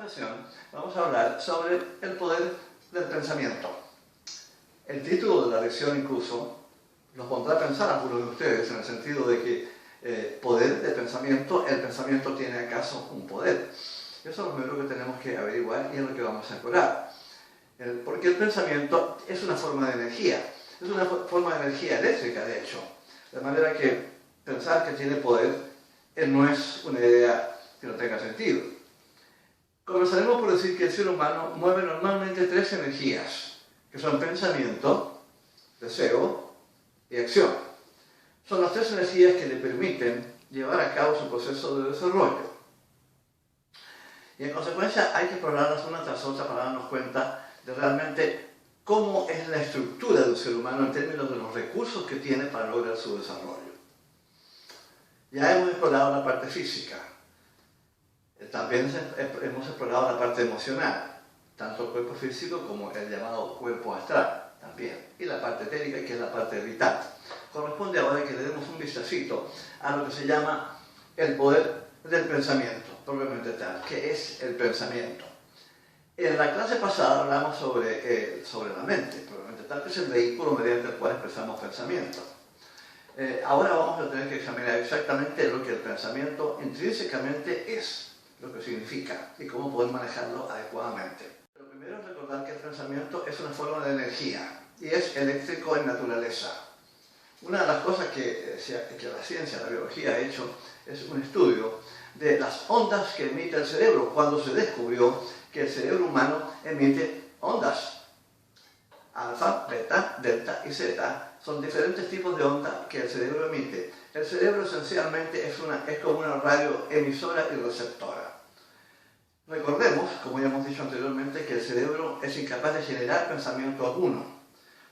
ocasión vamos a hablar sobre el poder del pensamiento. El título de la lección incluso nos pondrá a pensar a algunos de ustedes en el sentido de que poder de pensamiento, ¿el pensamiento tiene acaso un poder? Eso es lo primero que tenemos que averiguar y es lo que vamos a explorar. Porque el pensamiento es una forma de energía, es una forma de energía eléctrica de hecho, de manera que pensar que tiene poder no es una idea que no tenga sentido. Comenzaremos por decir que el ser humano mueve normalmente tres energías, que son pensamiento, deseo y acción. Son las tres energías que le permiten llevar a cabo su proceso de desarrollo. Y en consecuencia hay que explorarlas una tras otra para darnos cuenta de realmente cómo es la estructura del ser humano en términos de los recursos que tiene para lograr su desarrollo. Ya hemos explorado la parte física. También hemos explorado la parte emocional, tanto el cuerpo físico como el llamado cuerpo astral también, y la parte etérica, que es la parte vital. Corresponde ahora que le demos un vistacito a lo que se llama el poder del pensamiento, propiamente tal. ¿Qué es el pensamiento? En la clase pasada hablamos sobre la mente, propiamente tal, que es el vehículo mediante el cual expresamos pensamiento. Ahora vamos a tener que examinar exactamente lo que el pensamiento intrínsecamente es, lo que significa y cómo poder manejarlo adecuadamente. Lo primero es recordar que el pensamiento es una forma de energía y es eléctrico en naturaleza. Una de las cosas que la ciencia, la biología ha hecho es un estudio de las ondas que emite el cerebro cuando se descubrió que el cerebro humano emite ondas. Alfa, beta, delta y zeta son diferentes tipos de ondas que el cerebro emite. El cerebro esencialmente es como una radioemisora y receptora. Recordemos, como ya hemos dicho anteriormente, que el cerebro es incapaz de generar pensamiento alguno.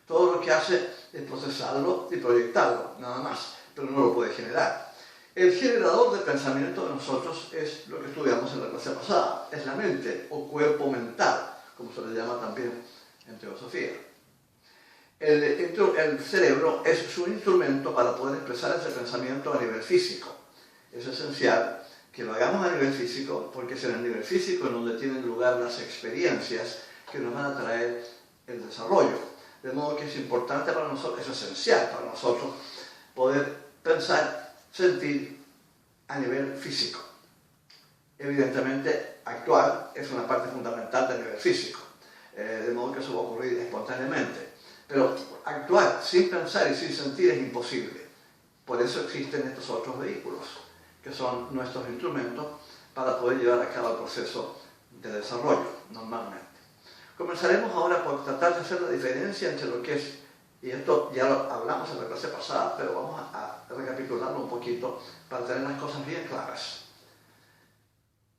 Todo lo que hace es procesarlo y proyectarlo, nada más, pero no lo puede generar. El generador de pensamiento de nosotros es lo que estudiamos en la clase pasada, es la mente o cuerpo mental, como se le llama también en teosofía. El cerebro es su instrumento para poder expresar ese pensamiento a nivel físico. Es esencial que lo hagamos a nivel físico porque es en el nivel físico en donde tienen lugar las experiencias que nos van a traer el desarrollo. De modo que es importante para nosotros, es esencial para nosotros poder pensar, sentir a nivel físico. Evidentemente, actuar es una parte fundamental del nivel físico, de modo que eso va a ocurrir espontáneamente. Pero actuar sin pensar y sin sentir es imposible. Por eso existen estos otros vehículos, que son nuestros instrumentos para poder llevar a cabo el proceso de desarrollo, normalmente. Comenzaremos ahora por tratar de hacer la diferencia entre lo que es, y esto ya lo hablamos en la clase pasada, pero vamos a recapitularlo un poquito para tener las cosas bien claras.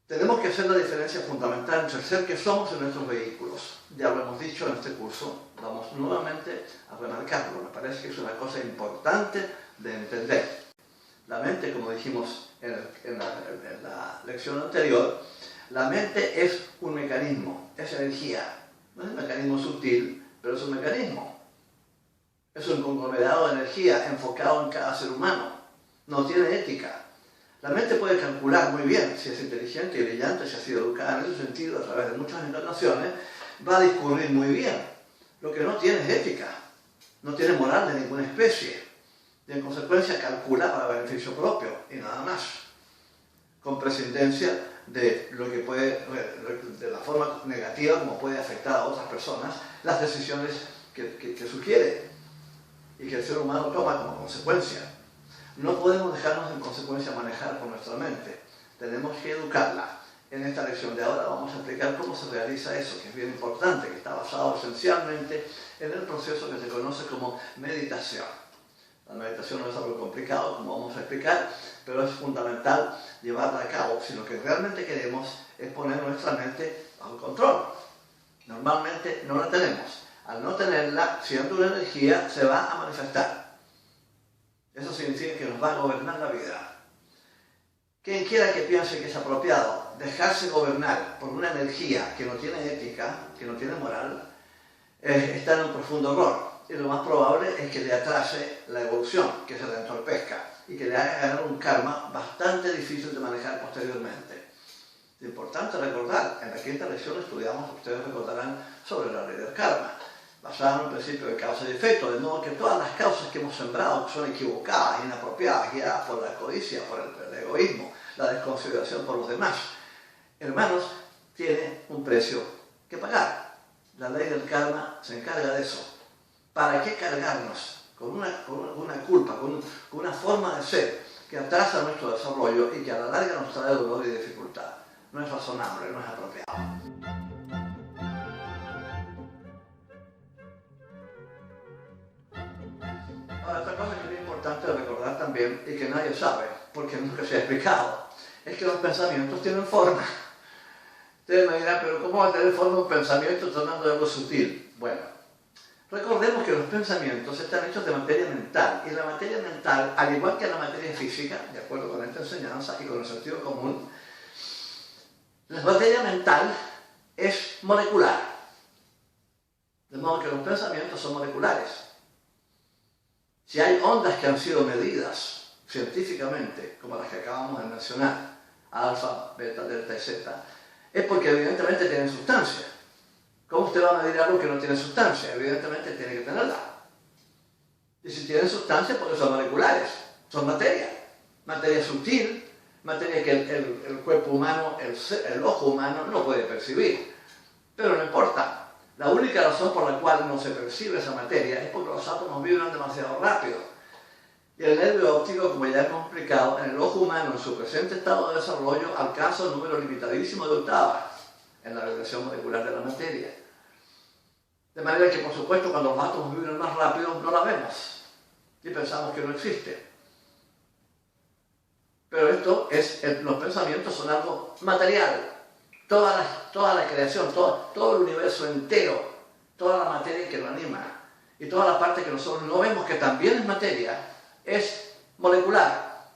Tenemos que hacer la diferencia fundamental entre el ser que somos y nuestros vehículos. Ya lo hemos dicho en este curso, vamos nuevamente a remarcarlo. Me parece que es una cosa importante de entender. La mente, como dijimos en la lección anterior, la mente es un mecanismo, es energía. No es un mecanismo sutil, pero es un mecanismo. Es un conglomerado de energía enfocado en cada ser humano. No tiene ética. La mente puede calcular muy bien si es inteligente y brillante, si ha sido educada en ese sentido a través de muchas encarnaciones, va a discurrir muy bien. Lo que no tiene es ética, no tiene moral de ninguna especie y en consecuencia calcula para beneficio propio y nada más, con prescindencia de lo que puede, de la forma negativa como puede afectar a otras personas las decisiones que sugiere y que el ser humano toma como consecuencia. No podemos dejarnos en consecuencia manejar por nuestra mente. Tenemos que educarla. En esta lección de ahora vamos a explicar cómo se realiza eso, que es bien importante, que está basado esencialmente en el proceso que se conoce como meditación. La meditación no es algo complicado, como vamos a explicar, pero es fundamental llevarla a cabo si lo que realmente queremos es poner nuestra mente bajo control. Normalmente no la tenemos. Al no tenerla, siendo una energía, se va a manifestar. Eso significa que nos va a gobernar la vida. Quien quiera que piense que es apropiado dejarse gobernar por una energía que no tiene ética, que no tiene moral, está en un profundo error. Y lo más probable es que le atrase la evolución, que se la entorpezca y que le haga ganar un karma bastante difícil de manejar posteriormente. Es importante recordar, en la quinta lección estudiamos, ustedes recordarán, sobre la ley del karma, basada en un principio de causa y efecto, de modo que todas las causas que hemos sembrado, que son equivocadas, inapropiadas, guiadas por la codicia, por el egoísmo, la desconsideración por los demás, hermanos, tiene un precio que pagar. La ley del karma se encarga de eso. ¿Para qué cargarnos con una culpa, con una forma de ser que atrasa nuestro desarrollo y que a la larga nos trae dolor y dificultad? No es razonable, no es apropiado. Ahora, otra cosa que es importante recordar también y que nadie sabe, porque nunca se ha explicado, es que los pensamientos tienen forma. Ustedes me dirán, pero ¿cómo va a tener forma un pensamiento? Estoy hablando de algo sutil. Bueno, recordemos que los pensamientos están hechos de materia mental, y la materia mental, al igual que la materia física, de acuerdo con esta enseñanza y con el sentido común, la materia mental es molecular, de modo que los pensamientos son moleculares. Si hay ondas que han sido medidas científicamente, como las que acabamos de mencionar, alfa, beta, delta y zeta, es porque evidentemente tienen sustancia. ¿Cómo usted va a medir algo que no tiene sustancia? Evidentemente tiene que tenerla. Y si tienen sustancia, porque son moleculares, son materia. Materia sutil, materia que el cuerpo humano, el ojo humano no puede percibir. Pero no importa. La única razón por la cual no se percibe esa materia es porque los átomos vibran demasiado rápido. Y el nervio óptico, como ya hemos explicado, en el ojo humano, en su presente estado de desarrollo, alcanza un número limitadísimo de octavas en la vibración molecular de la materia. De manera que, por supuesto, cuando los átomos vibran más rápido, no la vemos y pensamos que no existe. Pero los pensamientos son algo material. Toda la creación, todo el universo entero, toda la materia que lo anima y toda la parte que nosotros no vemos, que también es materia, es molecular.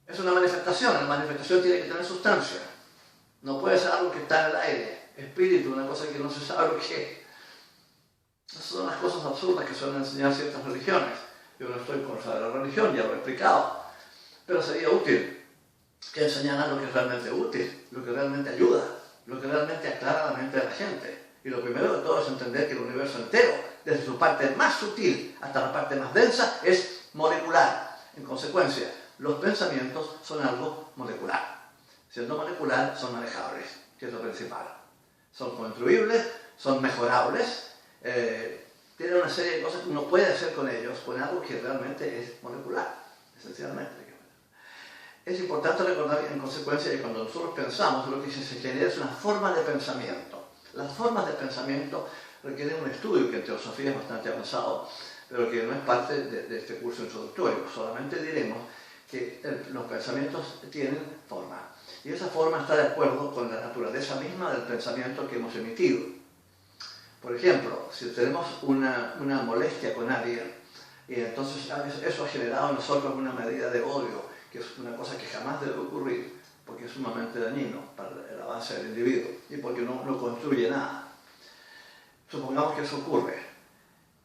Es una manifestación. La manifestación tiene que tener sustancia. No puede ser algo que está en el aire. Espíritu, una cosa que no se sabe lo que es. Esas son las cosas absurdas que suelen enseñar ciertas religiones. Yo no estoy contra la religión, ya lo he explicado. Pero sería útil que enseñaran lo que es realmente útil, lo que realmente ayuda, lo que realmente aclara la mente de la gente. Y lo primero de todo es entender que el universo entero, desde su parte más sutil hasta la parte más densa, es molecular. En consecuencia, los pensamientos son algo molecular. Siendo molecular, son manejables, que es lo principal. Son construibles, son mejorables, tienen una serie de cosas que uno puede hacer con ellos, con algo que realmente es molecular, esencialmente. Es importante recordar, en consecuencia, que cuando nosotros pensamos, lo que se genera es una forma de pensamiento. Las formas de pensamiento requieren un estudio que en teosofía es bastante avanzado, pero que no es parte de este curso introductorio. Solamente diremos que los pensamientos tienen forma. Y esa forma está de acuerdo con la naturaleza misma del pensamiento que hemos emitido. Por ejemplo, si tenemos una molestia con alguien, y entonces eso ha generado en nosotros una medida de odio, que es una cosa que jamás debe ocurrir, porque es sumamente dañino para el avance del individuo y porque no construye nada. Supongamos que eso ocurre.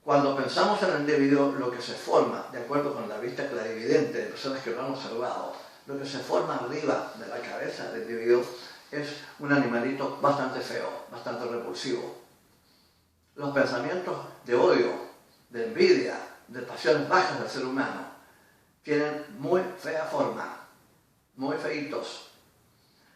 Cuando pensamos en el individuo, lo que se forma, de acuerdo con la vista clarividente de personas que lo han observado, lo que se forma arriba de la cabeza del individuo es un animalito bastante feo, bastante repulsivo. Los pensamientos de odio, de envidia, de pasiones bajas del ser humano, tienen muy fea forma, muy feitos.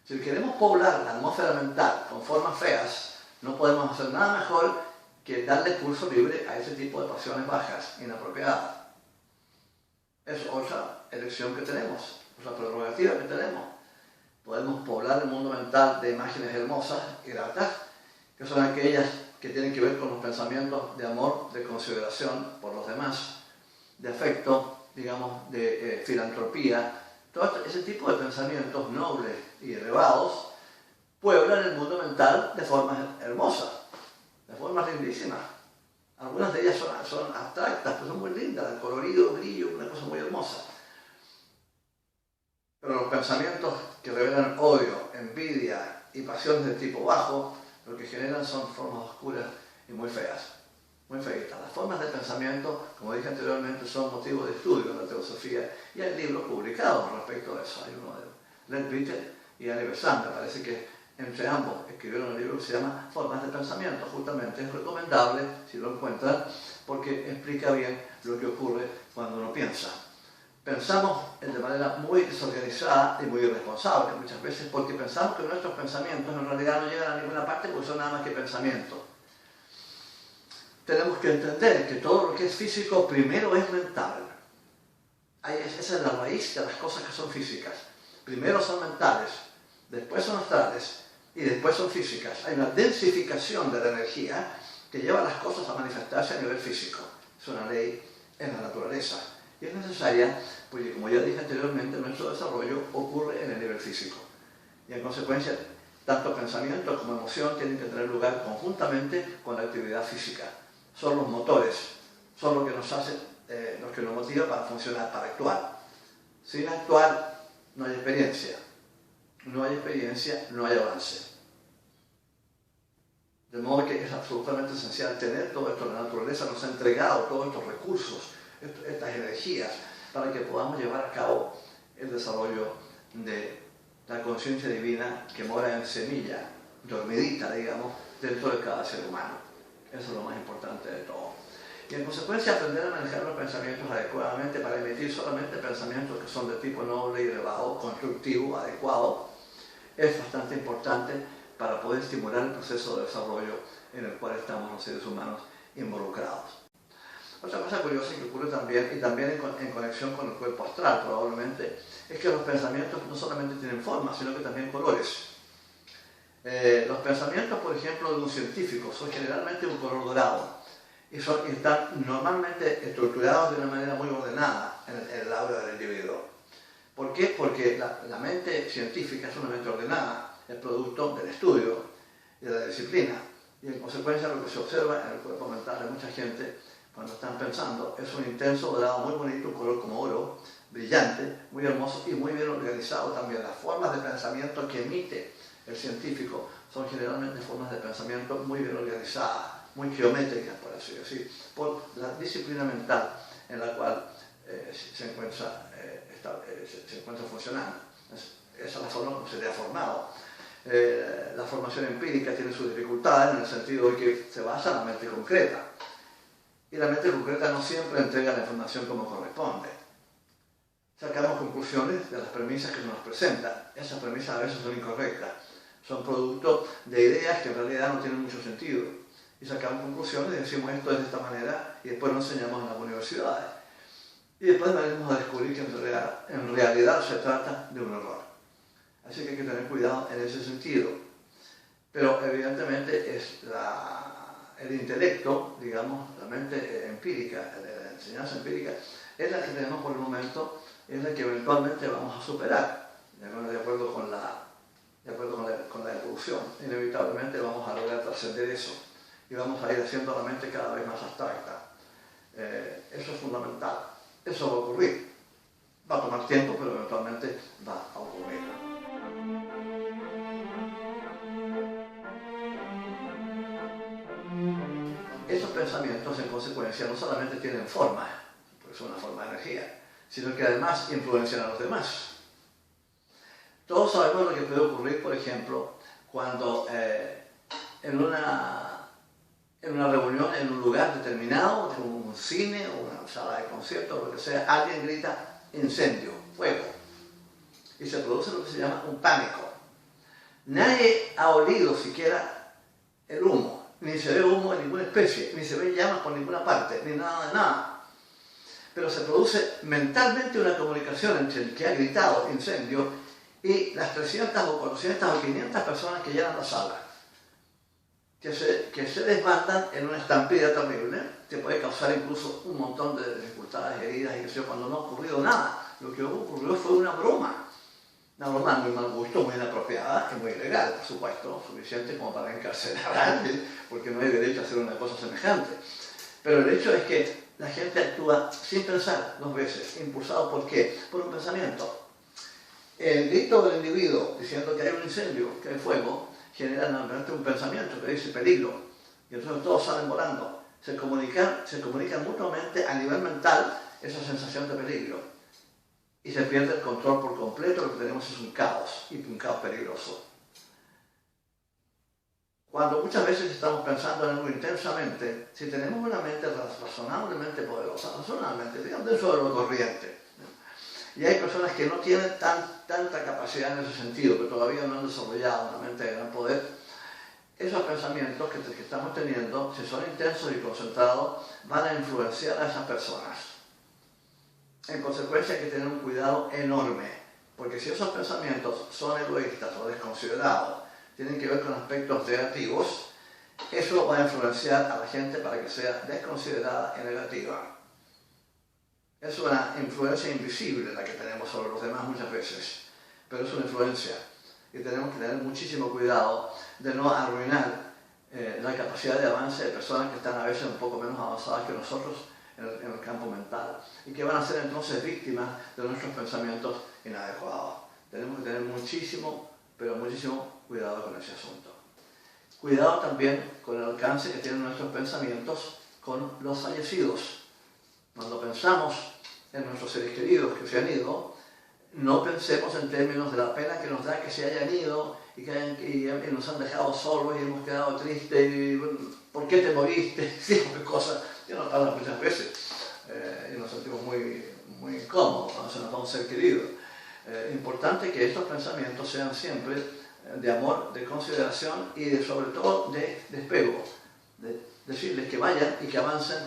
Si queremos poblar la atmósfera mental con formas feas, no podemos hacer nada mejor que darle curso libre a ese tipo de pasiones bajas, inapropiadas. Es otra elección que tenemos, otra prerrogativa que tenemos. Podemos poblar el mundo mental de imágenes hermosas y gratas, que son aquellas que tienen que ver con los pensamientos de amor, de consideración por los demás, de afecto, digamos, de filantropía. Todo ese tipo de pensamientos nobles y elevados pueblan el mundo mental de formas hermosas, de formas lindísimas. Algunas de ellas son abstractas, pero son muy lindas, el colorido, el brillo, una cosa muy hermosa. Pero los pensamientos que revelan odio, envidia y pasiones de tipo bajo, lo que generan son formas oscuras y muy feas, muy feitas. Las formas de pensamiento, como dije anteriormente, son motivo de estudio en la teosofía y hay libros publicados respecto a eso. Hay uno de Len Bitter y Annie Besant, me parece que entre ambos escribieron un libro que se llama Formas de Pensamiento. Justamente es recomendable, si lo encuentran, porque explica bien lo que ocurre cuando uno piensa. Pensamos de manera muy desorganizada y muy irresponsable muchas veces, porque pensamos que nuestros pensamientos en realidad no llegan a ninguna parte porque son nada más que pensamientos. Tenemos que entender que todo lo que es físico primero es mental. Esa es la raíz de las cosas que son físicas. Primero son mentales, después son astrales y después son físicas. Hay una densificación de la energía que lleva a las cosas a manifestarse a nivel físico. Es una ley en la naturaleza y es necesaria porque, como ya dije anteriormente, nuestro desarrollo ocurre en el nivel físico. Y en consecuencia, tanto pensamiento como emoción tienen que tener lugar conjuntamente con la actividad física. Son los motores, son lo que nos hace, los que nos motiva para funcionar, para actuar. Sin actuar no hay experiencia. No hay experiencia, no hay avance. De modo que es absolutamente esencial tener todo esto. La naturaleza nos ha entregado todos estos recursos, estas energías, para que podamos llevar a cabo el desarrollo de la conciencia divina que mora en semilla, dormidita, digamos, dentro de cada ser humano. Eso es lo más importante de todo. Y en consecuencia, aprender a manejar los pensamientos adecuadamente para emitir solamente pensamientos que son de tipo noble y elevado, constructivo, adecuado, es bastante importante para poder estimular el proceso de desarrollo en el cual estamos los seres humanos involucrados. Otra cosa curiosa que ocurre también, y también en conexión con el cuerpo astral probablemente, es que los pensamientos no solamente tienen forma, sino que también colores. Los pensamientos, por ejemplo, de un científico son generalmente un color dorado y están normalmente estructurados de una manera muy ordenada en el aura del individuo. ¿Por qué? Porque la mente científica es una mente ordenada, es producto del estudio y de la disciplina. Y en consecuencia lo que se observa en el cuerpo mental de mucha gente cuando están pensando es un intenso dorado muy bonito, un color como oro, brillante, muy hermoso y muy bien organizado también. Las formas de pensamiento que emite el científico son generalmente formas de pensamiento muy bien organizadas, muy geométricas, por así decir, por la disciplina mental en la cual se encuentra funcionando. Esa es la forma como se le ha formado. La formación empírica tiene sus dificultades en el sentido de que se basa en la mente concreta. Y la mente concreta no siempre entrega la información como corresponde. Sacamos conclusiones de las premisas que se nos presentan. Esas premisas a veces son incorrectas. Son producto de ideas que en realidad no tienen mucho sentido. Y sacamos conclusiones y decimos esto es de esta manera y después lo enseñamos en las universidades. Y después venimos a descubrir que en realidad se trata de un error. Así que hay que tener cuidado en ese sentido. Pero evidentemente es el intelecto, digamos, la mente empírica, la enseñanza empírica, es la que tenemos por el momento, es la que eventualmente vamos a superar, de acuerdo con la evolución. Inevitablemente vamos a lograr trascender eso y vamos a ir haciendo la mente cada vez más abstracta. Eso es fundamental. Eso va a ocurrir. Va a tomar tiempo, pero eventualmente va a ocurrir. Estos pensamientos, en consecuencia, no solamente tienen forma, porque son una forma de energía, sino que además influencian a los demás. Todos sabemos lo que puede ocurrir, por ejemplo, cuando en una reunión, en un lugar determinado, un cine o una sala de conciertos, lo que sea, alguien grita incendio, fuego, y se produce lo que se llama un pánico. Nadie ha olido siquiera el humo, ni se ve humo de ninguna especie, ni se ven llamas por ninguna parte, ni nada de nada. Pero se produce mentalmente una comunicación entre el que ha gritado incendio y las 300 o 400 o 500 personas que llenan la sala, que se desbandan en una estampida terrible, que puede causar incluso un montón de dificultades, heridas y que sé yo, cuando no ha ocurrido nada. Lo que ocurrió fue una broma de muy mal gusto, muy inapropiada y muy ilegal, por supuesto, suficiente como para encarcelar a alguien, porque no hay derecho a hacer una cosa semejante. Pero el hecho es que la gente actúa sin pensar 2 veces, impulsado ¿por qué? Por un pensamiento. El grito del individuo diciendo que hay un incendio, que hay fuego, genera normalmente un pensamiento que dice peligro, y entonces todos salen volando. Se comunican mutuamente a nivel mental esa sensación de peligro. y se pierde el control por completo, lo que tenemos es un caos, y un caos peligroso. Cuando muchas veces estamos pensando en algo intensamente, si tenemos una mente razonablemente poderosa, razonablemente, digamos, dentro de lo corriente, y hay personas que no tienen tanta capacidad en ese sentido, que todavía no han desarrollado una mente de gran poder, esos pensamientos que estamos teniendo, si son intensos y concentrados, van a influenciar a esas personas. En consecuencia hay que tener un cuidado enorme, porque si esos pensamientos son egoístas o desconsiderados, tienen que ver con aspectos negativos, eso va a influenciar a la gente para que sea desconsiderada y negativa. Es una influencia invisible la que tenemos sobre los demás muchas veces, pero es una influencia y tenemos que tener muchísimo cuidado de no arruinar la capacidad de avance de personas que están a veces un poco menos avanzadas que nosotros en el campo mental y que van a ser entonces víctimas de nuestros pensamientos inadecuados. Tenemos que tener muchísimo, pero muchísimo cuidado con ese asunto. Cuidado también con el alcance que tienen nuestros pensamientos con los fallecidos. Cuando pensamos en nuestros seres queridos que se han ido, no pensemos en términos de la pena que nos da que se hayan ido y que nos han dejado solos y hemos quedado tristes y ¿por qué te moriste? Ese tipo de cosas que nos pasan muchas veces y nos sentimos muy incómodos cuando se nos va un ser querido. Importante que estos pensamientos sean siempre de amor, de consideración y sobre todo de despego, de decirles que vayan y que avancen,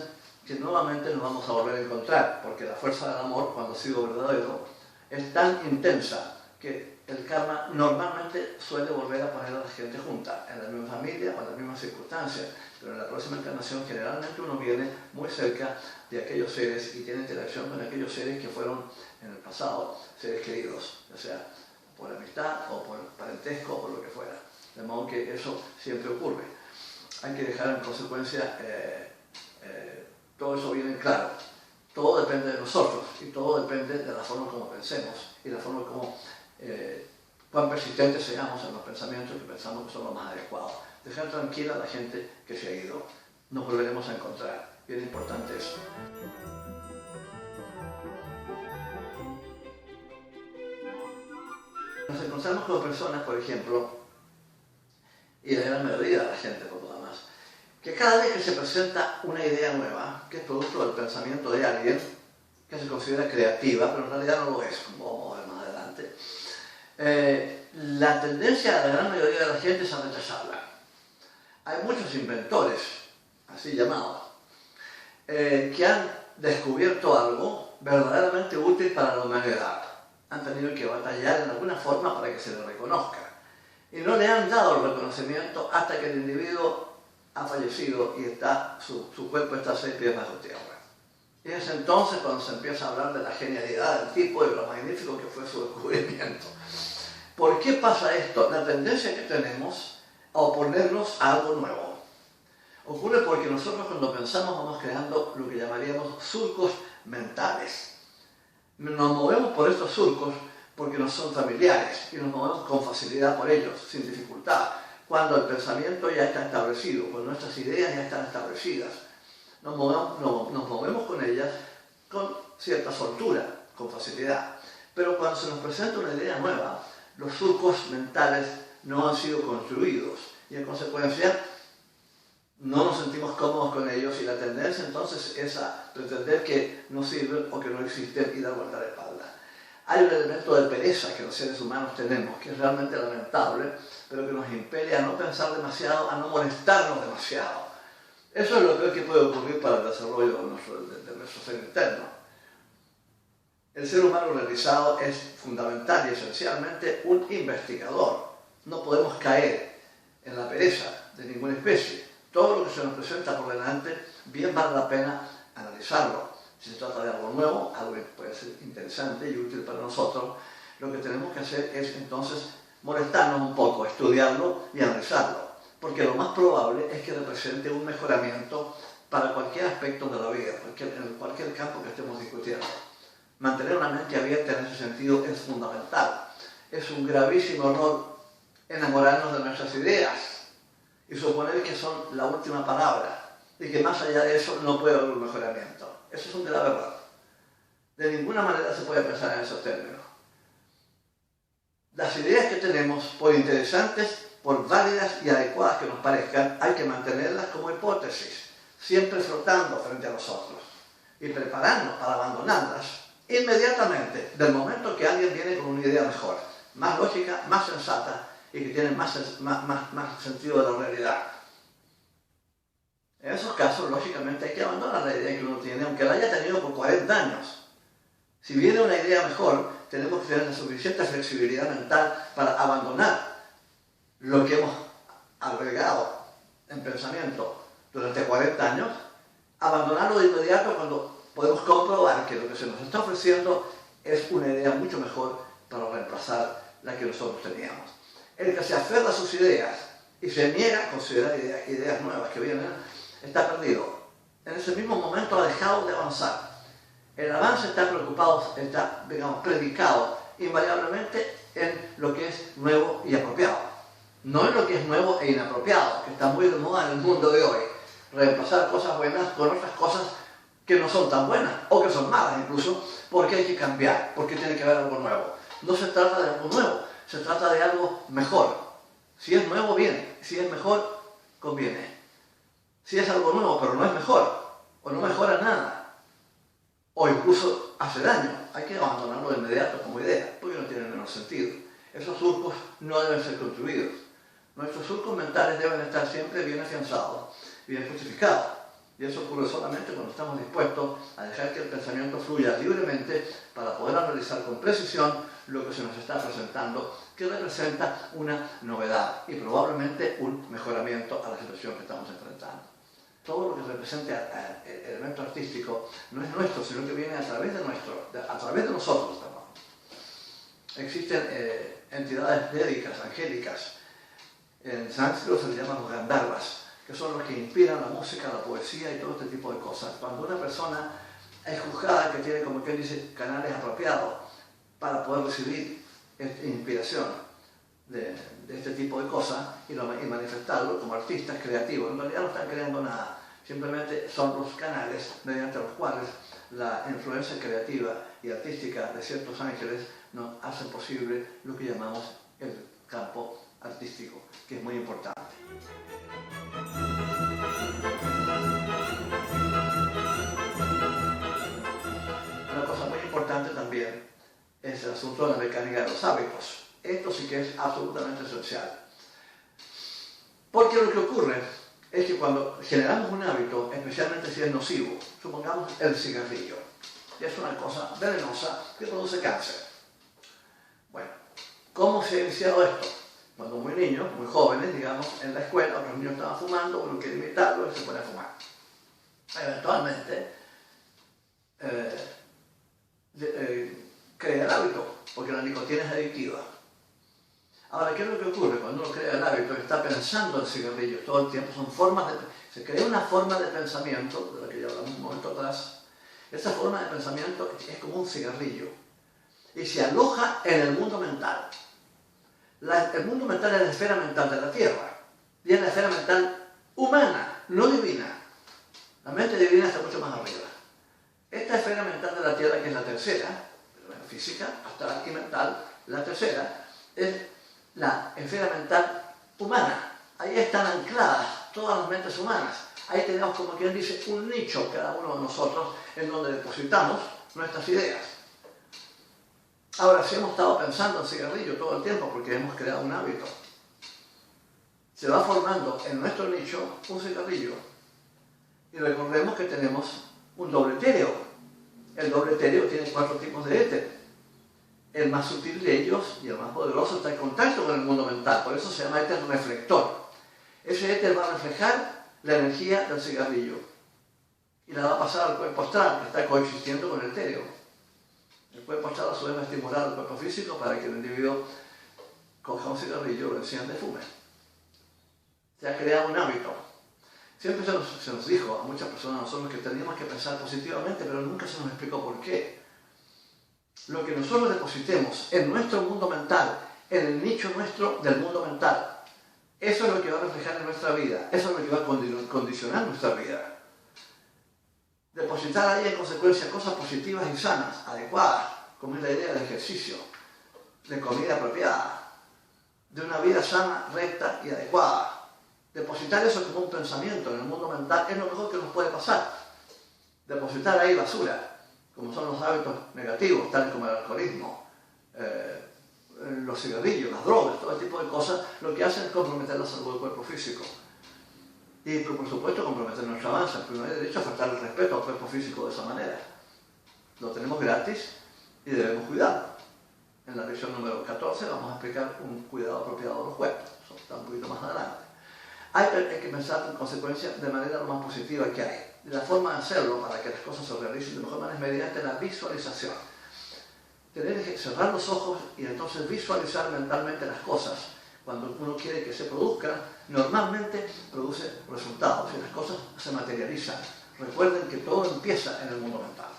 que nuevamente nos vamos a volver a encontrar, porque la fuerza del amor, cuando ha sido verdadero, es tan intensa que el karma normalmente suele volver a poner a la gente junta, en la misma familia o en las mismas circunstancias, pero en la próxima encarnación generalmente uno viene muy cerca de aquellos seres y tiene interacción con aquellos seres que fueron en el pasado seres queridos, ya sea por amistad o por parentesco o por lo que fuera. De modo que eso siempre ocurre. Hay que dejar en consecuencia, todo eso viene claro. Todo depende de nosotros y todo depende de la forma como pensemos y la forma como cuán persistentes seamos en los pensamientos que pensamos que son los más adecuados. Dejar tranquila a la gente que se ha ido. Nos volveremos a encontrar. Bien importante eso. Nos encontramos con personas, por ejemplo, y la gran mayoría de la gente, por lo demás, que cada vez que se presenta una idea nueva, que es producto del pensamiento de alguien, que se considera creativa, pero en realidad no lo es, como vamos a ver más adelante, la tendencia de la gran mayoría de la gente es a rechazarla. Hay muchos inventores, así llamados, que han descubierto algo verdaderamente útil para la humanidad. Han tenido que batallar en alguna forma para que se le reconozca. Y no le han dado el reconocimiento hasta que el individuo ha fallecido y su cuerpo está 6 pies bajo tierra. Y es entonces cuando se empieza a hablar de la genialidad del tipo y de lo magnífico que fue su descubrimiento. ¿Por qué pasa esto? La tendencia que tenemos a oponernos a algo nuevo. Ocurre porque nosotros cuando pensamos vamos creando lo que llamaríamos surcos mentales. Nos movemos por estos surcos porque nos son familiares y nos movemos con facilidad por ellos, sin dificultad. Cuando el pensamiento ya está establecido, cuando nuestras ideas ya están establecidas, nos movemos con ellas con cierta soltura, con facilidad. Pero cuando se nos presenta una idea nueva, los surcos mentales no han sido construidos y en consecuencia no nos sentimos cómodos con ellos y la tendencia entonces es a pretender que no sirven o que no existen y dar vuelta de espalda. Hay un elemento de pereza que los seres humanos tenemos, que es realmente lamentable, pero que nos impele a no pensar demasiado, a no molestarnos demasiado. Eso es lo peor que puede ocurrir para el desarrollo de nuestro ser interno. El ser humano realizado es fundamental y esencialmente un investigador. No podemos caer en la pereza de ninguna especie. Todo lo que se nos presenta por delante, bien vale la pena analizarlo. Si se trata de algo nuevo, algo que puede ser interesante y útil para nosotros, lo que tenemos que hacer es entonces molestarnos un poco, estudiarlo y analizarlo. Porque lo más probable es que represente un mejoramiento para cualquier aspecto de la vida, en cualquier campo que estemos discutiendo. Mantener una mente abierta en ese sentido es fundamental. Es un gravísimo error enamorarnos de nuestras ideas y suponer que son la última palabra y que más allá de eso no puede haber un mejoramiento. Eso es un grave error. De ninguna manera se puede pensar en esos términos. Las ideas que tenemos, por interesantes, por válidas y adecuadas que nos parezcan, hay que mantenerlas como hipótesis, siempre flotando frente a nosotros y prepararnos para abandonarlas inmediatamente, del momento que alguien viene con una idea mejor, más lógica, más sensata y que tiene más sentido de la realidad. En esos casos, lógicamente, hay que abandonar la idea que uno tiene, aunque la haya tenido por 40 años. Si viene una idea mejor, tenemos que tener la suficiente flexibilidad mental para abandonar lo que hemos agregado en pensamiento durante 40 años, abandonarlo de inmediato cuando podemos comprobar que lo que se nos está ofreciendo es una idea mucho mejor para reemplazar la que nosotros teníamos. El que se aferra a sus ideas y se niega a considerar ideas nuevas que vienen, está perdido. En ese mismo momento ha dejado de avanzar. El avance está preocupado, está, digamos, predicado invariablemente en lo que es nuevo y apropiado. No en lo que es nuevo e inapropiado, que está muy de moda en el mundo de hoy. Reemplazar cosas buenas con otras cosas que no son tan buenas, o que son malas incluso, porque hay que cambiar, porque tiene que haber algo nuevo. No se trata de algo nuevo, se trata de algo mejor. Si es nuevo, bien. Si es mejor, conviene. Si es algo nuevo, pero no es mejor, o no mejora nada, o incluso hace daño, hay que abandonarlo de inmediato como idea, porque no tiene el menor sentido. Esos surcos no deben ser construidos. Nuestros surcos mentales deben estar siempre bien afianzados, bien justificados. Y eso ocurre solamente cuando estamos dispuestos a dejar que el pensamiento fluya libremente para poder analizar con precisión lo que se nos está presentando, que representa una novedad y probablemente un mejoramiento a la situación que estamos enfrentando. Todo lo que represente elemento artístico no es nuestro, sino que viene a través de nosotros. Existen entidades védicas, angélicas, en sánscrito se les llama los gandharvas, que son los que inspiran la música, la poesía y todo este tipo de cosas. Cuando una persona es juzgada, que tiene, como quien dice, canales apropiados para poder recibir inspiración de este tipo de cosas y manifestarlo como artistas creativos. En realidad no están creando nada, simplemente son los canales mediante los cuales la influencia creativa y artística de ciertos ángeles nos hace posible lo que llamamos el campo artístico, que es muy importante. Una cosa muy importante también es el asunto de la mecánica de los hábitos. Esto sí que es absolutamente esencial. Porque lo que ocurre es que cuando generamos un hábito, especialmente si es nocivo, supongamos el cigarrillo, que es una cosa venenosa que produce cáncer. Bueno, ¿cómo se ha iniciado esto? Cuando muy niños, muy jóvenes, digamos, en la escuela, otros niños estaban fumando, uno quiere imitarlo y se pone a fumar. Eventualmente, crea el hábito, porque la nicotina es adictiva. Ahora, ¿qué es lo que ocurre? Cuando uno crea el hábito y está pensando en cigarrillos todo el tiempo, se crea una forma de pensamiento, de la que ya hablamos un momento atrás. Esa forma de pensamiento es como un cigarrillo y se aloja en el mundo mental. El mundo mental es la esfera mental de la Tierra y es la esfera mental humana, no divina. La mente divina está mucho más arriba. Esta esfera mental de la Tierra, que es la tercera, física, astral y mental, la tercera es la esfera mental humana. Ahí están ancladas todas las mentes humanas. Ahí tenemos, como quien dice, un nicho, cada uno de nosotros, en donde depositamos nuestras ideas. Ahora, si hemos estado pensando en cigarrillo todo el tiempo porque hemos creado un hábito, se va formando en nuestro nicho un cigarrillo. Y recordemos que tenemos un doble etéreo. El doble etéreo tiene 4 tipos de éter. El más sutil de ellos y el más poderoso está en contacto con el mundo mental, por eso se llama éter reflector. Ese éter va a reflejar la energía del cigarrillo y la va a pasar al cuerpo astral, que está coexistiendo con el etéreo. El cuerpo astral a su vez va a estimular el cuerpo físico para que el individuo coja un cigarrillo, lo encienda y fume. Se ha creado un hábito. Siempre se nos dijo a muchas personas a nosotros que teníamos que pensar positivamente, pero nunca se nos explicó por qué. Lo que nosotros depositemos en nuestro mundo mental, en el nicho nuestro del mundo mental, eso es lo que va a reflejar en nuestra vida, eso es lo que va a condicionar nuestra vida. Depositar ahí en consecuencia cosas positivas y sanas, adecuadas, como es la idea del ejercicio, de comida apropiada, de una vida sana, recta y adecuada. Depositar eso como un pensamiento en el mundo mental es lo mejor que nos puede pasar. Depositar ahí basura, como son los hábitos negativos, tales como el alcoholismo, los cigarrillos, las drogas, todo tipo de cosas, lo que hacen es comprometer la salud del cuerpo físico. Y por supuesto comprometer nuestro avance, porque no hay derecho a faltar el respeto al cuerpo físico de esa manera. Lo tenemos gratis y debemos cuidarlo. En la lección número 14 vamos a explicar un cuidado apropiado de los cuerpos, eso está un poquito más adelante. Hay que pensar en consecuencia de manera lo más positiva que hay. La forma de hacerlo para que las cosas se realicen de mejor manera es mediante la visualización. Tener que cerrar los ojos y entonces visualizar mentalmente las cosas. Cuando uno quiere que se produzcan, normalmente produce resultados y las cosas se materializan. Recuerden que todo empieza en el mundo mental.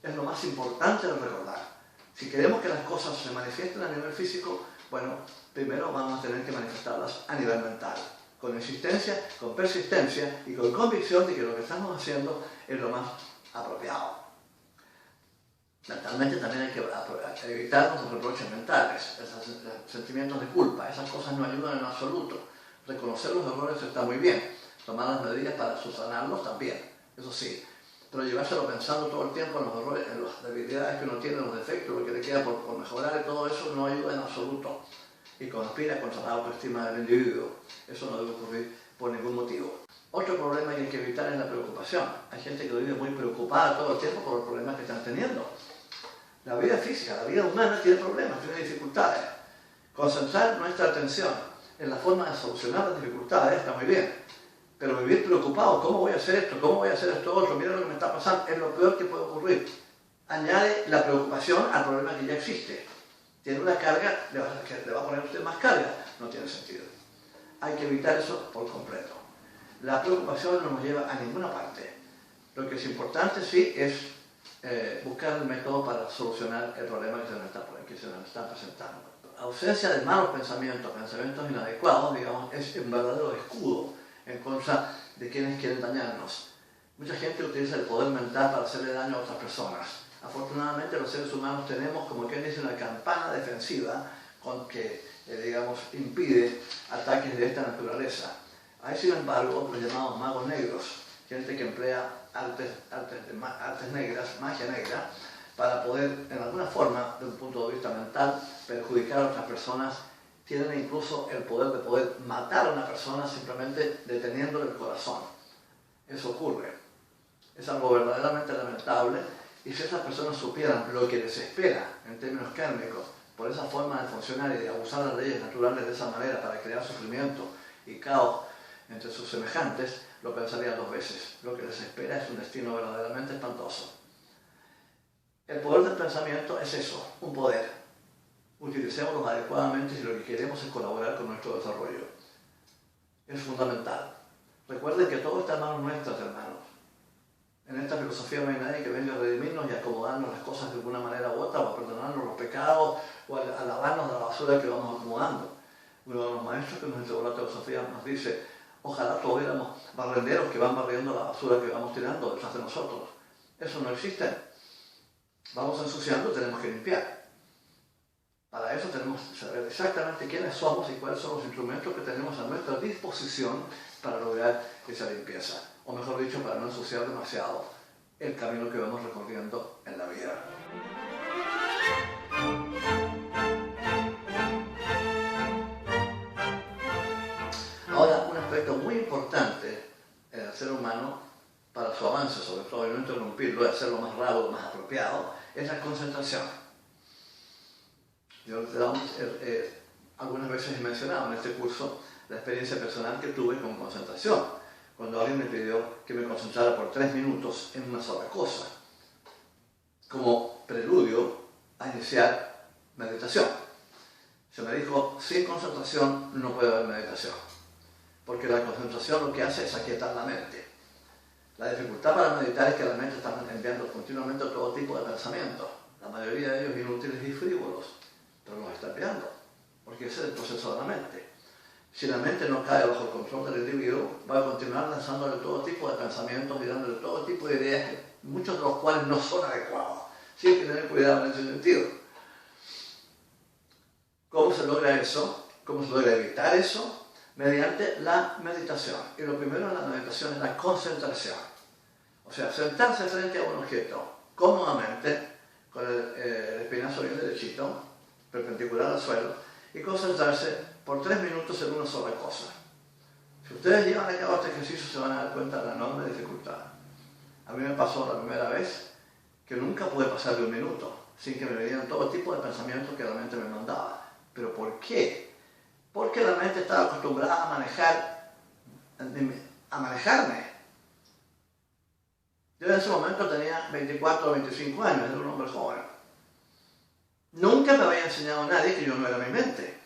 Es lo más importante de recordar. Si queremos que las cosas se manifiesten a nivel físico, bueno, primero vamos a tener que manifestarlas a nivel mental. Con insistencia, con persistencia y con convicción de que lo que estamos haciendo es lo más apropiado. Mentalmente también hay que evitar los reproches mentales, esos sentimientos de culpa, esas cosas no ayudan en absoluto. Reconocer los errores está muy bien, tomar las medidas para subsanarlos también, eso sí, pero llevárselo pensando todo el tiempo en los errores, en las debilidades que uno tiene, en los defectos, lo que le queda por mejorar y todo eso no ayuda en absoluto y conspira contra la autoestima del individuo. Eso no debe ocurrir por ningún motivo. Otro problema que hay que evitar es la preocupación. Hay gente que vive muy preocupada todo el tiempo por los problemas que están teniendo. La vida física, la vida humana tiene problemas, tiene dificultades. Concentrar nuestra atención en la forma de solucionar las dificultades está muy bien. Pero vivir preocupado, ¿cómo voy a hacer esto? ¿Cómo voy a hacer esto otro? Mira lo que me está pasando, es lo peor que puede ocurrir. Añade la preocupación al problema que ya existe. Tiene una carga, le va a poner usted más carga. No tiene sentido. Hay que evitar eso por completo. La preocupación no nos lleva a ninguna parte. Lo que es importante sí es buscar el método para solucionar el problema que se nos está presentando. La ausencia de malos pensamientos, pensamientos inadecuados, digamos, es un verdadero escudo en contra de quienes quieren dañarnos. Mucha gente utiliza el poder mental para hacerle daño a otras personas. Afortunadamente los seres humanos tenemos, como quien dice, una campana defensiva que, digamos, impide ataques de esta naturaleza. Hay, sin embargo, los llamados magos negros, gente que emplea artes negras, magia negra, para poder, en alguna forma, desde un punto de vista mental, perjudicar a otras personas. Tienen incluso el poder de poder matar a una persona simplemente deteniéndole el corazón. Eso ocurre. Es algo verdaderamente lamentable, y si esas personas supieran lo que les espera en términos kármicos por esa forma de funcionar y de abusar las leyes naturales de esa manera para crear sufrimiento y caos entre sus semejantes, lo pensarían dos veces. Lo que les espera es un destino verdaderamente espantoso. El poder del pensamiento es eso, un poder. Utilicémoslo adecuadamente si lo que queremos es colaborar con nuestro desarrollo. Es fundamental. Recuerden que todo está en manos nuestras, hermanos. En esta filosofía no hay nadie que venga a redimirnos y a acomodarnos las cosas de alguna manera u otra, o a perdonarnos los pecados, o a lavarnos de la basura que vamos acomodando. Uno de los maestros que nos entregó la filosofía nos dice: ojalá todos éramos barrenderos que van barriendo la basura que vamos tirando detrás de nosotros. Eso no existe. Vamos ensuciando, tenemos que limpiar. Para eso tenemos que saber exactamente quiénes somos y cuáles son los instrumentos que tenemos a nuestra disposición para lograr esa limpieza. O mejor dicho, para no ensuciar demasiado el camino que vamos recorriendo en la vida. Ahora, un aspecto muy importante en el ser humano para su avance, sobre todo, y no interrumpirlo y hacerlo más rápido, más apropiado, es la concentración. Yo algunas veces he mencionado en este curso la experiencia personal que tuve con concentración, cuando alguien me pidió que me concentrara por 3 minutos en una sola cosa, como preludio a iniciar meditación. Se me dijo: sin concentración no puede haber meditación, porque la concentración lo que hace es aquietar la mente. La dificultad para meditar es que la mente está enviando continuamente todo tipo de pensamientos, la mayoría de ellos inútiles y frívolos, pero los está enviando, porque ese es el proceso de la mente. Si la mente no cae bajo el control del individuo, va a continuar lanzándole todo tipo de pensamientos y dándole todo tipo de ideas, muchos de los cuales no son adecuados. Sí hay que tener cuidado en ese sentido. ¿Cómo se logra eso? ¿Cómo se logra evitar eso? Mediante la meditación. Y lo primero en la meditación es la concentración. O sea, sentarse frente a un objeto cómodamente, con el espinazo bien derechito, perpendicular al suelo, y concentrarse por 3 minutos en una sola cosa. Si ustedes llevan a cabo este ejercicio se van a dar cuenta de la enorme dificultad. A mí me pasó la primera vez que nunca pude pasar de 1 minuto sin que me vinieran todo tipo de pensamientos que la mente me mandaba. ¿Pero por qué? Porque la mente estaba acostumbrada a manejarme. Yo en ese momento tenía 24 o 25 años, era un hombre joven. Nunca me había enseñado a nadie que yo no era mi mente.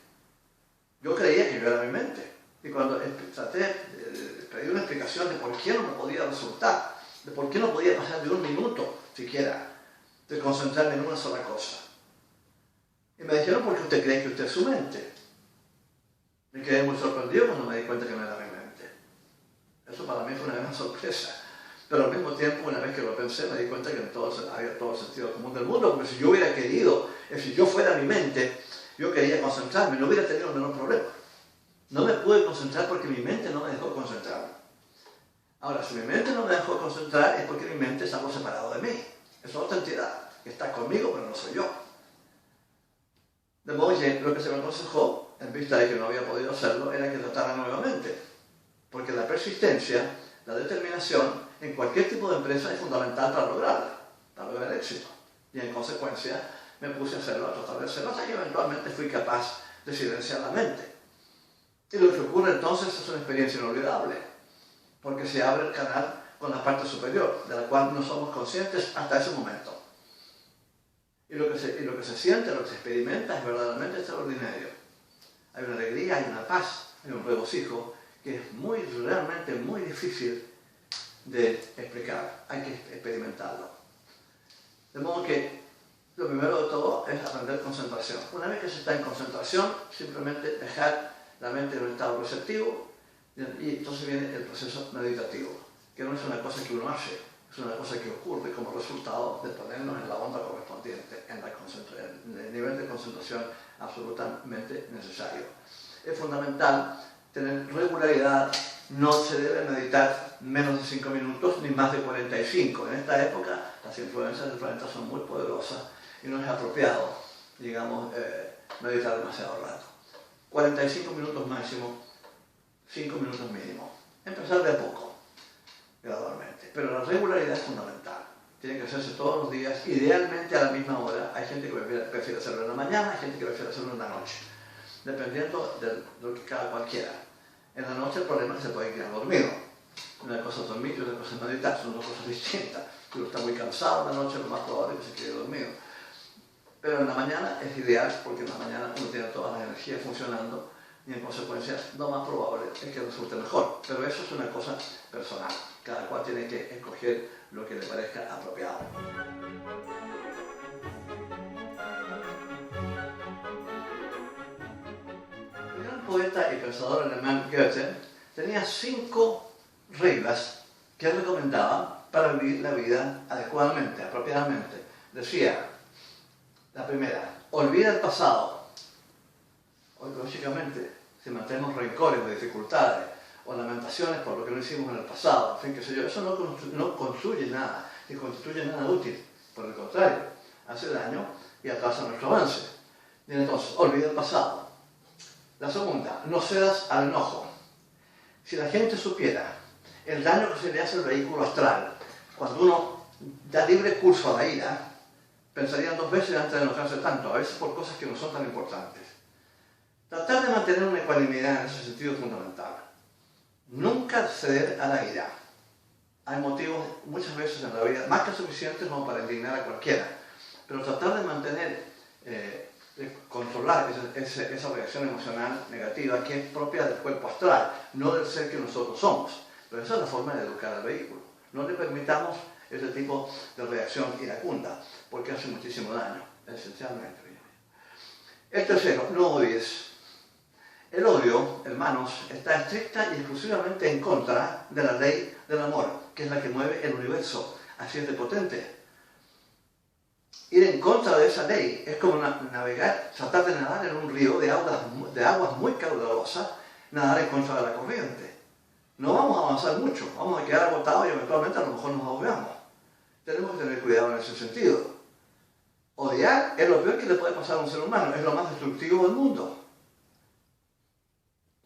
Yo creía que yo era mi mente. Y cuando traté de pedir una explicación de por qué no me podía resultar, de por qué no podía pasar de 1 minuto siquiera, de concentrarme en una sola cosa. Y me dijeron, ¿por qué usted cree que usted es su mente? Me quedé muy sorprendido cuando me di cuenta que no era mi mente. Eso para mí fue una gran sorpresa. Pero al mismo tiempo, una vez que lo pensé, me di cuenta que había todo el sentido común del mundo, porque si yo hubiera querido, si yo fuera mi mente, yo quería concentrarme, no hubiera tenido el menor problema. No me pude concentrar porque mi mente no me dejó concentrarme. Ahora, si mi mente no me dejó concentrar, es porque mi mente es algo separado de mí. Es otra entidad que está conmigo, pero no soy yo. De modo que lo que se me aconsejó, en vista de que no había podido hacerlo, era que tratara nuevamente. Porque la persistencia, la determinación, en cualquier tipo de empresa es fundamental para lograrla, para lograr el éxito. Y en consecuencia, me puse a hacerlo, a tratar de hacerlo, hasta que eventualmente fui capaz de silenciar la mente. Y lo que ocurre entonces es una experiencia inolvidable, porque se abre el canal con la parte superior, de la cual no somos conscientes hasta ese momento. Y lo que se siente, lo que se experimenta es verdaderamente extraordinario. Hay una alegría, hay una paz, hay un regocijo que es realmente muy difícil de explicar, hay que experimentarlo. De modo que lo primero de todo es aprender concentración. Una vez que se está en concentración, simplemente dejar la mente en un estado receptivo y entonces viene el proceso meditativo, que no es una cosa que uno hace, es una cosa que ocurre como resultado de ponernos en la onda correspondiente, en el nivel de concentración absolutamente necesario. Es fundamental tener regularidad, no se debe meditar menos de 5 minutos ni más de 45. En esta época las influencias del planeta son muy poderosas y no es apropiado, digamos, meditar demasiado rato. 45 minutos máximo, 5 minutos mínimo. Empezar de a poco, gradualmente. Pero la regularidad es fundamental. Tiene que hacerse todos los días, idealmente a la misma hora. Hay gente que prefiere hacerlo en la mañana, hay gente que prefiere hacerlo en la noche, dependiendo de lo que cada cual quiera. En la noche el problema es que se puede quedar dormido. Una cosa es dormir y otra cosa es meditar, son dos cosas distintas. Si uno está muy cansado en la noche, lo más probable es que se quede dormido. Pero en la mañana es ideal porque en la mañana uno tiene todas las energías funcionando y en consecuencia lo más probable es que resulte mejor. Pero eso es una cosa personal. Cada cual tiene que escoger lo que le parezca apropiado. El gran poeta y pensador alemán Goethe tenía 5 reglas que recomendaba para vivir la vida adecuadamente, apropiadamente. Decía, la primera, olvida el pasado. Hoy, lógicamente, si mantenemos rencores o dificultades o lamentaciones por lo que no hicimos en el pasado, en fin, qué sé yo, eso no construye nada, ni constituye nada útil. Por el contrario, hace daño y atrasa nuestro avance. Y entonces, olvida el pasado. La segunda, no cedas al enojo. Si la gente supiera el daño que se le hace al vehículo astral cuando uno da libre curso a la ira, pensarían 2 veces antes de enojarse tanto, a veces por cosas que no son tan importantes. Tratar de mantener una ecuanimidad en ese sentido es fundamental. Nunca ceder a la ira. Hay motivos muchas veces en la vida más que suficientes como para indignar a cualquiera, pero tratar de mantener, de controlar esa reacción emocional negativa que es propia del cuerpo astral, no del ser que nosotros somos. Pero esa es la forma de educar al vehículo. No le permitamos ese tipo de reacción iracunda, porque hace muchísimo daño, esencialmente. El tercero, no odies. El odio, hermanos, está estricta y exclusivamente en contra de la ley del amor, que es la que mueve el universo. Así es de potente. Ir en contra de esa ley es como navegar, tratar de nadar en un río de aguas muy caudalosas, nadar en contra de la corriente. No vamos a avanzar mucho, vamos a quedar agotados y eventualmente a lo mejor nos ahogamos. Tenemos que tener cuidado en ese sentido. Odiar es lo peor que le puede pasar a un ser humano, es lo más destructivo del mundo.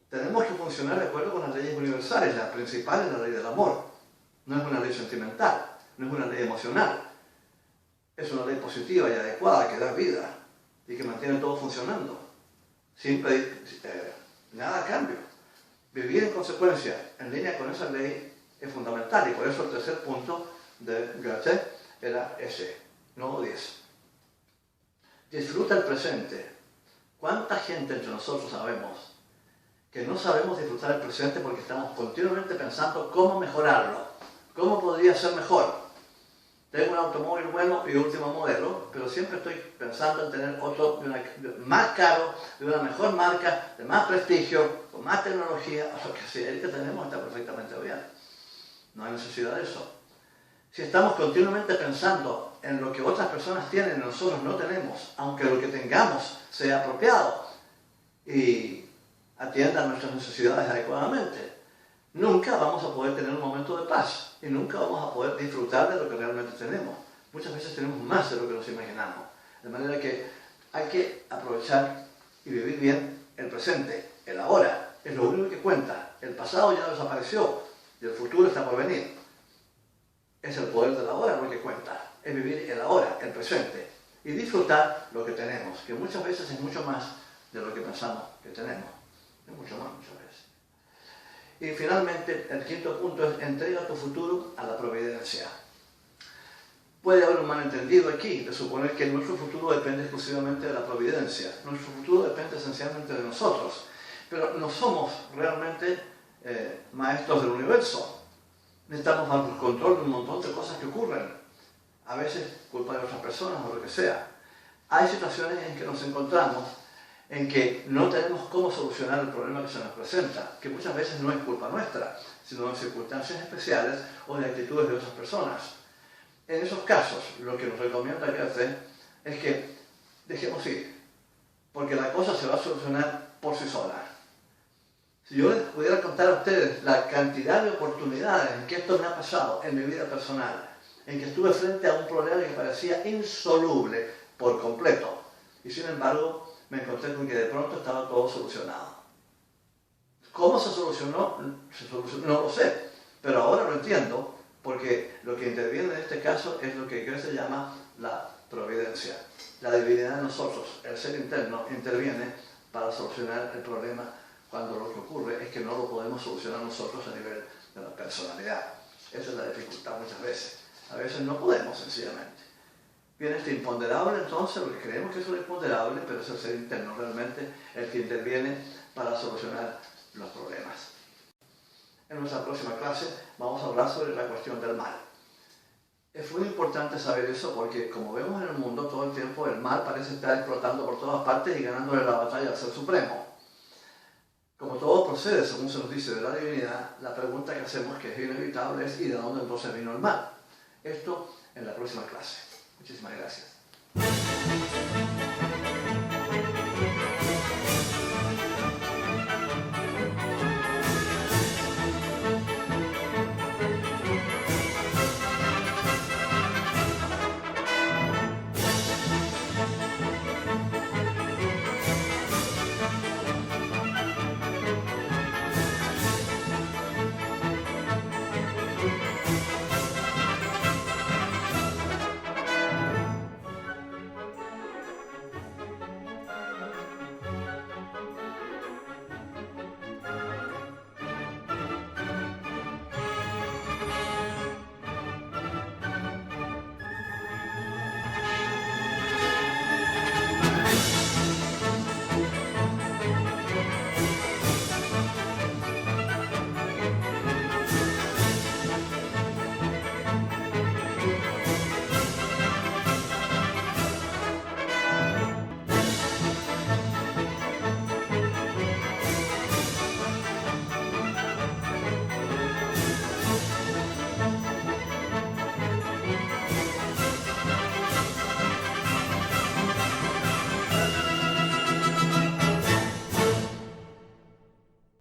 Tenemos que funcionar de acuerdo con las leyes universales. La principal es la ley del amor. No es una ley sentimental, no es una ley emocional. Es una ley positiva y adecuada que da vida y que mantiene todo funcionando. Sin pedir nada a cambio. Vivir en consecuencia, en línea con esa ley, es fundamental. Y por eso el tercer punto de Goethe era ese. No odies. Disfruta el presente. ¿Cuánta gente entre nosotros sabemos que no sabemos disfrutar el presente porque estamos continuamente pensando cómo mejorarlo? ¿Cómo podría ser mejor? Tengo un automóvil bueno y último modelo, pero siempre estoy pensando en tener otro más caro, de una mejor marca, de más prestigio, con más tecnología. O sea, que si el que tenemos está perfectamente bien. No hay necesidad de eso. Si estamos continuamente pensando en lo que otras personas tienen y nosotros no tenemos, aunque lo que tengamos sea apropiado y atienda nuestras necesidades adecuadamente, nunca vamos a poder tener un momento de paz y nunca vamos a poder disfrutar de lo que realmente tenemos. Muchas veces tenemos más de lo que nos imaginamos. De manera que hay que aprovechar y vivir bien el presente, el ahora. Es lo único que cuenta. El pasado ya desapareció y el futuro está por venir. Es el poder del ahora lo que cuenta. Es vivir el ahora, el presente. Y disfrutar lo que tenemos, que muchas veces es mucho más de lo que pensamos que tenemos. Es mucho más muchas veces. Y finalmente, el quinto punto es entrega tu futuro a la providencia. Puede haber un malentendido aquí, de suponer que nuestro futuro depende exclusivamente de la providencia. Nuestro futuro depende esencialmente de nosotros. Pero no somos realmente maestros del universo. Necesitamos bajo el control de un montón de cosas que ocurren. A veces culpa de otras personas o lo que sea. Hay situaciones en que nos encontramos en que no tenemos cómo solucionar el problema que se nos presenta, que muchas veces no es culpa nuestra, sino de circunstancias especiales o de actitudes de otras personas. En esos casos, lo que nos recomienda Goethe es que dejemos ir, porque la cosa se va a solucionar por sí sola. Si yo les pudiera contar a ustedes la cantidad de oportunidades en que esto me ha pasado en mi vida personal, en que estuve frente a un problema que parecía insoluble por completo, y sin embargo me encontré con que de pronto estaba todo solucionado. ¿Cómo se solucionó? No lo sé, pero ahora lo entiendo, porque lo que interviene en este caso es lo que Goethe llama la providencia. La divinidad de nosotros, el ser interno, interviene para solucionar el problema cuando lo que ocurre es que no lo podemos solucionar nosotros a nivel de la personalidad. Esa es la dificultad muchas veces. A veces no podemos, sencillamente. Viene este imponderable entonces, porque creemos que es un imponderable, pero es el ser interno realmente el que interviene para solucionar los problemas. En nuestra próxima clase vamos a hablar sobre la cuestión del mal. Es muy importante saber eso porque, como vemos en el mundo todo el tiempo, el mal parece estar explotando por todas partes y ganándole la batalla al Ser Supremo. Como todo procede, según se nos dice, de la divinidad, la pregunta que hacemos, que es inevitable, es ¿y de dónde entonces vino el mal? Esto en la próxima clase. Muchísimas gracias.